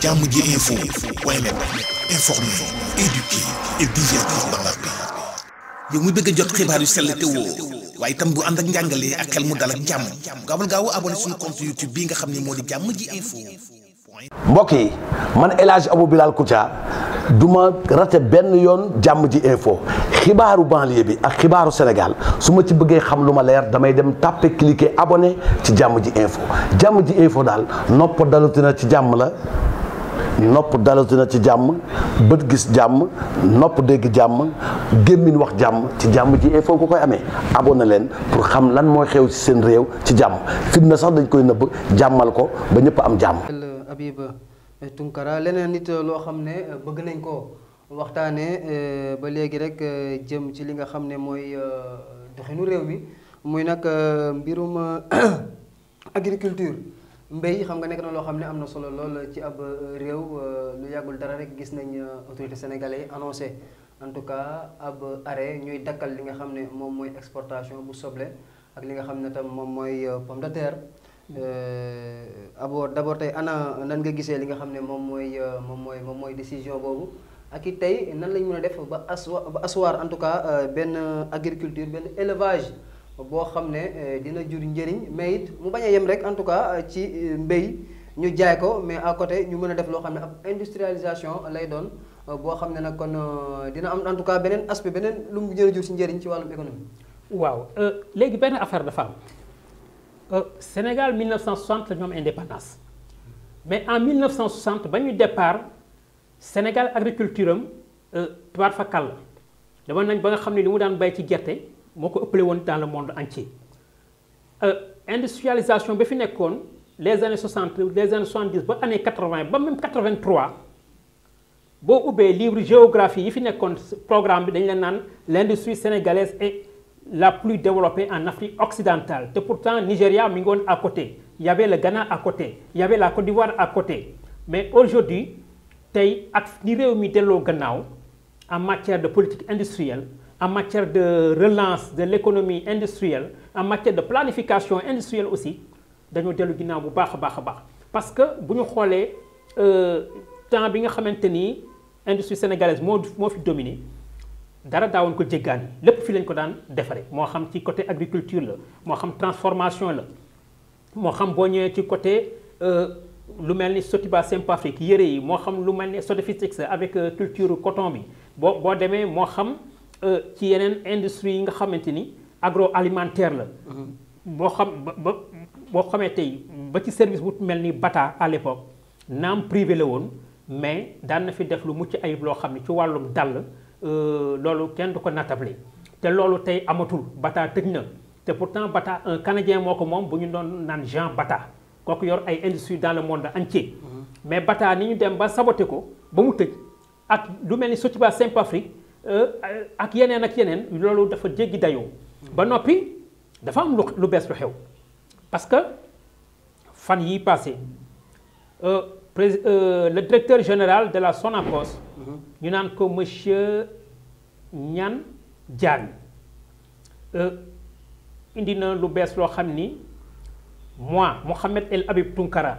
Jammji info point net informer, éduquer et divertir dans la paix. yow mu bëgg a jot xibaar yu sell te woo waaye itam bu ànd ak njàngalee ak xel mu dal ak jàmm gaawal gaaw abonné suñu compte YouTube bi nga xam ne moo di Jammji info. mbokk yi man El Hadj Abou Bilal Koutia du ma rate benn yoon Jammji info xibaaru banlieue bi ak xibaaru Sénégal su ma ci bëggee xam lu ma leer damay dem tàppe cliquer abonné ci Jammji info Jammji info daal nopp dalutina ci jàmm la. nopp dalatina ci jàmm bët gis jàmm nopp dégg jàmm gémmiñ wax jàmm ci Jammji info nga koy amee abonné leen pour xam lan mooy xew ci seen réew ci jàmm fitna sax dañ koy nëbb jàmmal ko ba ñëpp am jàmm. Habib Tounkara leneen nit loo xam ne bëgg nañ ko waxtaanee ba léegi rek jëm ci li nga xam ne mooy doxinu réew mi muy nag mbirum agriculture. mbéy xam nga nekk na loo xam ne am na solo lool ci ab réew lu yàggul dara rek gis nañ autorité sénégalais annoncé en tout cas ab arrêt ñuy dakkal li nga xam ne moom mooy exportation bu soble ak li nga xam ne tam moom mooy pomme de terre d'abord tey ana nan nga gisee li nga xam ne moom mooy décision boobu ak it tey nan lañ mën a def ba asseoir en tout cas benn agriculture benn élevage boo xam ne dina jur njëriñ mais it mu bañ a yem rek en tout cas ci mbéy ñu jaay ko mais à côté ñu mën a def loo xam ne ab industrialisation lay doon boo xam ne nag kon dina am en tout cas beneen aspect beneen lu mu gën a jur ci njëriñ ci wàllum économie. waaw léegi benn affaire dafa am Sénégal 1960 la ñu am indépendance mais en 1960 ba ñu départ Sénégal agriculture am tubaab fa kàll dama nañ ba nga xam ne li mu daan bay ci gerte. moo ko ëppale woon dans le monde entier industrialisation ba fi nekkoon les années 60 les années 70 ba année 80 ba même 83 boo ubbee livre géographie yi fi nekkoon programme bi dañu leen naan l'industrie sénégalaise est la plus développée en Afrique occidentale te pourtant Nigéria mi ngi woon à côté il y avait le Ghana à côté il y avait la Côte d'Ivoire à côté mais aujourd'hui tey ak ni réew mi delloo gannaaw en matière de politique industrielle en matière de relance de l'économie industrielle en matière de planification industrielle aussi dañoo dellu ginnaaw bu baax a baax a baax parce que bu ñu xoolee temps bi nga xamante ni industrie sénégalaise moo fi dominé dara daawoon ko jéggaani lépp fi lañ ko daan defaree moo xam ci côté agriculture la moo xam transformation la moo xam boo ñëwee ci côté lu mel ni Sotiba Simpafric yére yi moo xam lu mel ni Sodefitex avec culture coton bi boo demee moo xam ci yeneen industrie yi nga xamante ni agroalimentaire la boo xam ba boo xamee tey ba ci service bu mel ni Bata à l'époque naam privé la woon mais daan na fi def lu mucc ayib loo xam ne ci wàllum dàll loolu kenn du ko natable te loolu tey amatul Bata tëj na te pourtant Bata un Canadien moo ko moom bu ñu doon naan Jean Bata kooku yor ay industrie dans le monde entier mais Bata ni ñu dem ba saboté ko ba mu tëj ak lu mel ni Sotiba Simpafric ak yeneen loolu dafa jéggi dayoo ba noppi dafa am lu bees lu xew parce que fan yi passé le directeur général de la Sonacos ñu naan ko monsieur Niane Diagne indi na lu bees loo xam ni moi Mohamed El Habib Tounkara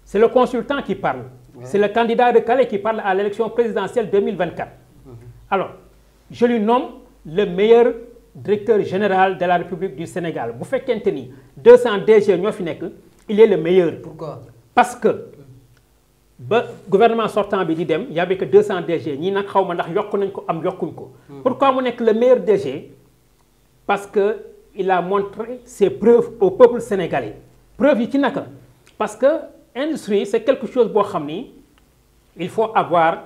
c'est le consultant qui parle c'est le candidat de Calais qui parle à l'élection présidentielle 2024 alors je lui nomme le meilleur directeur général de la République du Sénégal bu fekkente ni 200 DG ñoo fi nekk il est le meilleur. Pourquoi? Parce que ba gouvernement sortant bi di dem y avait que 200 DG ñii nag xaw ma ndax yokk nañ ko am yokkuñ ko. Pourquoi mu nekk le meilleur DG? Parce que il a montré ses preuves au peuple sénégalais preuves yi ci naka parce que industrie c'est quelque chose boo xam ni il faut avoir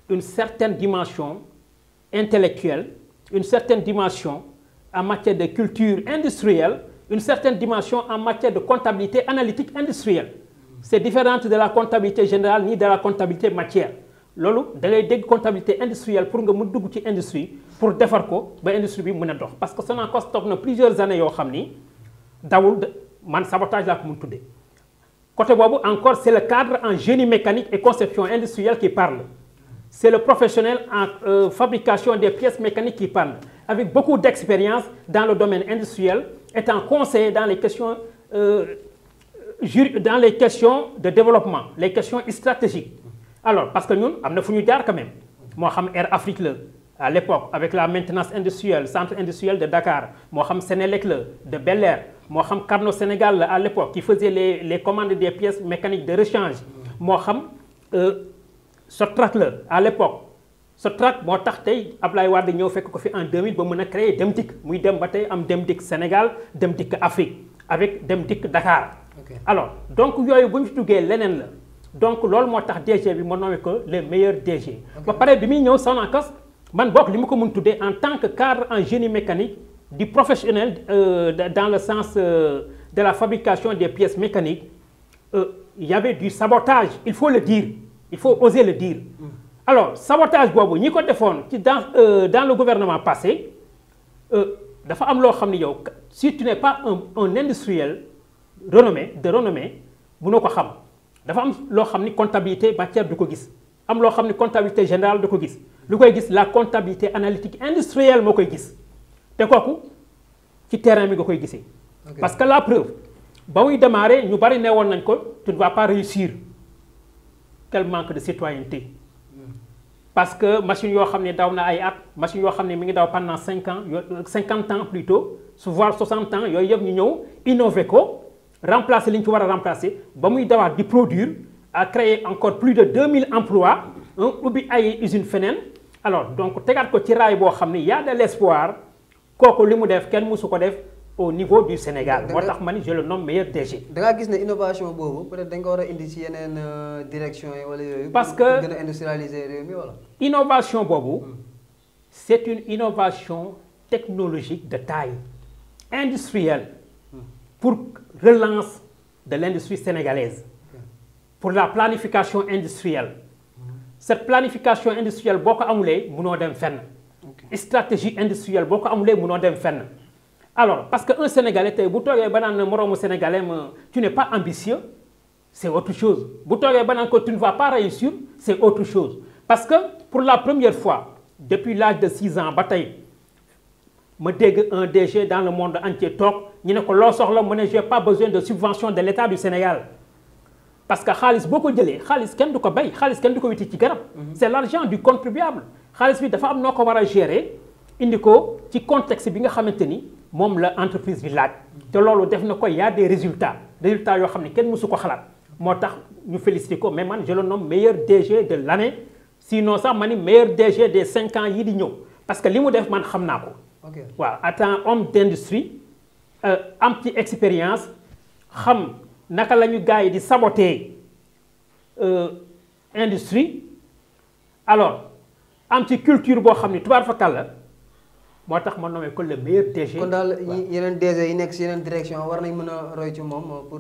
une certaine dimension intellectuelle, une certaine dimension en matière de culture industrielle, une certaine dimension en matière de comptabilité analytique industrielle. C'est différent de la comptabilité générale ni de la comptabilité matière. loolu da ngay dégg comptabilité industrielle pour nga mu dugg ci industrie pour defar ko ba industrie bi mën a dox parce que Sonacos toog na plusieurs années yoo xam ni dawul man sabotage laa ko mun tuddee. Côté boobu encore c'est le cadre en génie mécanique et conception industrielle qui parle. C'est le professionnel en fabrication des pièces mécaniques qui parle, avec beaucoup d'expérience dans le domaine industriel, étant conseiller dans les questions de développement, les questions stratégiques. alors parce que ñun am na fu ñu jaar quand même moo xam Air Afrique la à l'époque avec la maintenance industrielle centre industriel de Dakar moo xam Sénélec la de Bel Air moo xam Carnot Sénégal la à l'époque qui faisait les commandes des pièces mécaniques de rechange moo xam Sotrac la à l'époque Sotrac moo tax tey Ablaye Wade ñëw fekk ko fi en 2000 ba mën a créer Dem Dikk muy dem ba tey am Dem Dikk Sénégal Dem Dikk Afrique avec Dem Dikk Dakar. alors donc yooyu bu ñu fi duggee leneen la donc loolu moo tax DG bi ma nommé ko le meilleur DG. ba pare bi muy ñëw Sonacos man bokk li ma ko mun tuddee en tant que cadre en génie mécanique du professionnel dans le sens de la fabrication des pièces mécaniques il y avait du sabotage il faut le dire il faut oser le dire. alors sabotage boobu ñi ko defoon ci dans le gouvernement passé dafa am loo xam ne yow si tu n'es pas un industriel renommé mënoo ko xam dafa am loo xam ni comptabilité matière du ko gis am loo xam ni comptabilité générale du ko gis lu koy gis la comptabilité analytique industrielle moo koy gis te kooku ci terrain bi nga koy gisee. parce que la preuve ba muy démarrer ñu bari neewoon nañ ko tu ne vas pas réussir quel manque de citoyenneté. parce que machine yoo xam ne daw na ay at machine yoo xam ne mi ngi daw pendant 50 ans plutôt voire 60 ans yooyu yëpp ñu ñëw innover ko remplacer li ñu ci war a remplacer ba muy dawaat di produire à créer encore plus de 2000 emplois ubbi ay usines feneen alors donc tegaat ko ci raay boo xam ne y a de l'espoir kooku li mu def kenn mësu ko def au niveau du Sénégal moo tax ma ni je le nomme meilleur DG. da ngaa gis ne innovation boobu peut-être dañ ko war a indi ci yeneen direction yi wala yooyu. parce que gën a industrialiser réew mi wala. innovation boobu c'est une innovation technologique de taille industrielle pour relance de l'industrie sénégalaise pour la planification industrielle cette planification industrielle boo ko amulee mënoo dem fenn stratégie industrielle boo ko amulee mënoo dem fenn. alors parce que un Sénégalais tey bu toogee ba naan moroomu Sénégalais tu n'es pas ambitieux c'est autre chose bu toogee ba naan ko tu ne vas pas réussir c'est autre chose parce que pour la première fois depuis l'âge de 6 ans ba tey ma dégg un DG dans le monde entier toog ñu ne ko loo soxla mu ne j'ai pas besoin de subvention de l'État du Sénégal parce que xaalis boo ko jëlee xaalis kenn du ko bay xaalis kenn du ko witi ci garab c'est l'argent du contribuable xaalis bi dafa am noo ko war a gérer indi ko ci contexte bi nga xamante ni moom la entreprise bi laaj te loolu def na ko y a des résultats yoo xam ne kenn mësu ko xalaat moo tax ñu félicité ko mais man je le nomme meilleur DG de l'année sinon sax ma ni meilleur DG des 5 ans yi di ñëw parce que li mu def man xam naa ko waaw étant homme d'industrie am ci expérience xam naka la ñu gars yi di saboter industrie alors am ci culture boo xam ni tubaar fakal la moo tax ma nommé ko le meilleur DG. kon daal yeneen DG yi nekk ci yeneen direction war nañ mën a roy ci moom pour.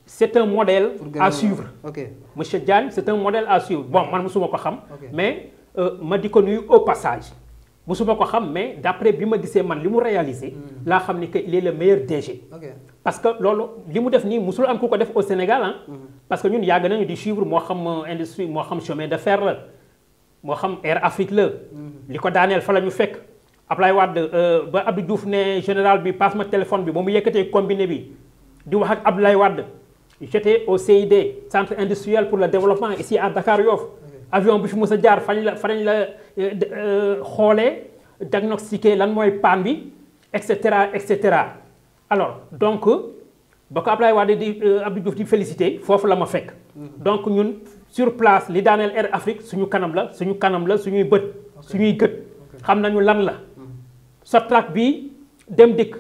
c'est un modèle à suivre. ok monsieur Diagne c'est un modèle à suivre bon man mosuma ko xam. mais ma di ko nuyu au passage. mosuma ko xam mais d'après bi ma gisee man li mu réalisé. laa xam ni que il est le meilleur DG. parce que loolu li mu def nii mosul am ku ko def au Sénégal ah. parce que ñun yàgg nañu di suivre moo xam industrie moo xam chemin de fer la moo xam Air Afrique la. li ko daaneel fa la ñu fekk. Ablaye Wade ba Abdou Diouf ne général bi passe ma téléphone bi ba mu yëkkatee combiné bi di wax ak Abdoulaye Wade j'étais au CID centre industriel pour le développement ici à Dakar Yoff avion bi fi mës a jaar fañ la xoolee diagnostiqué lan mooy panne bi et cetera alors donc ba ko Abdoulaye Wade di Abdou Diouf di félicité foofu la ma fekk donc ñun sur place li daaneel Air Afrique suñu kanam la suñuy bët suñuy gët xam nañu lan la Sotrac bi Dem Dikk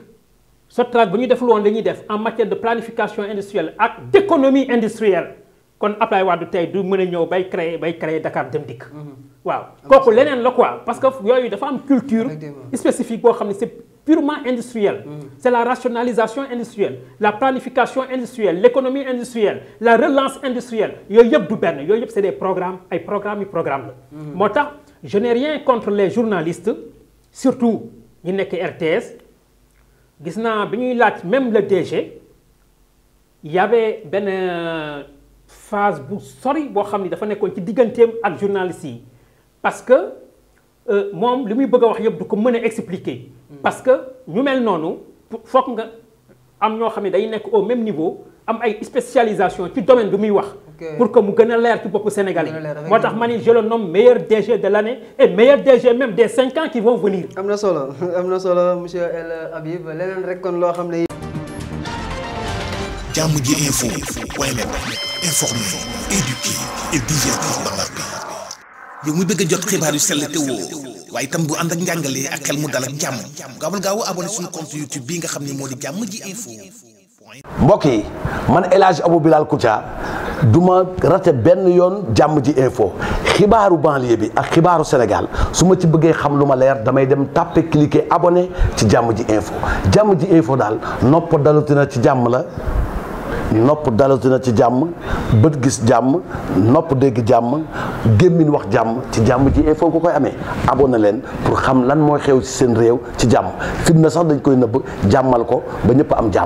Sotrac bu ñu deful woon li ñuy def en matière de planification industrielle ak d'économie industrielle kon Abdoulaye Wade tey du mën a ñëw bay créer Dakar Dem Dikk waaw kooku leneen la quoi parce que yooyu dafa am culture spécifique boo xam ne c'est purement industriel c'est la rationalisation industrielle la planification industrielle l'économie industrielle la relance industrielle yooyu yëpp du benn yooyu yëpp c'est des programmes ay programme la moo tax je n'ai rien contre les journalistes surtout ñi nekk RTS gis naa bi ñuy laaj même le DG il y avait benn phase bu sori boo xam ni dafa nekkoon ci digganteem ak journalistes yi parce que moom li muy bëgg a wax yëpp du ko mën a expliquer parce que ñu mel noonu foog nga am ñoo xam ne day nekk au même niveau am ay spécialisation ci domaine bi muy wax. pour que mu gën a leer ci boppu Sénégalais moo tax ma ni je le nomme meilleur DG de l'année et meilleur DG même des 5 ans qui vont venir. am na solo monsieur El Habib leneen rek kon loo xam ne. Jàmm ji info point net informer, éduquer et divertir dans la paix. yow muy bëgg a jot xibaar yu sell te woo waaye itam bu ànd ak njàngalee ak xel mu dal ak jàmm gaawal gaaw abonné suñu compte YouTube bii nga xam ne moo di Jàmm ji info. mbokk yi man El Hadj Abou Bilal Koutia du ma rate benn yoon Jàmm ji info xibaaru banlieue bi ak xibaaru Sénégal su ma ci bëggee xam lu ma leer damay dem tàppe cliquer abonné ci Jàmm ji info Jàmm ji info daal nopp dalutina ci jàmm la. nopp dalatina ci jàmm bët gis jàmm nopp dégg jàmm gémmiñ wax jàmm ci Jàmm ji info ko koy amee abonné leen pour xam lan mooy xew ci seen réew ci jàmm fitna sax dañ koy nëbb jàmmal ko ba ñëpp am jàmm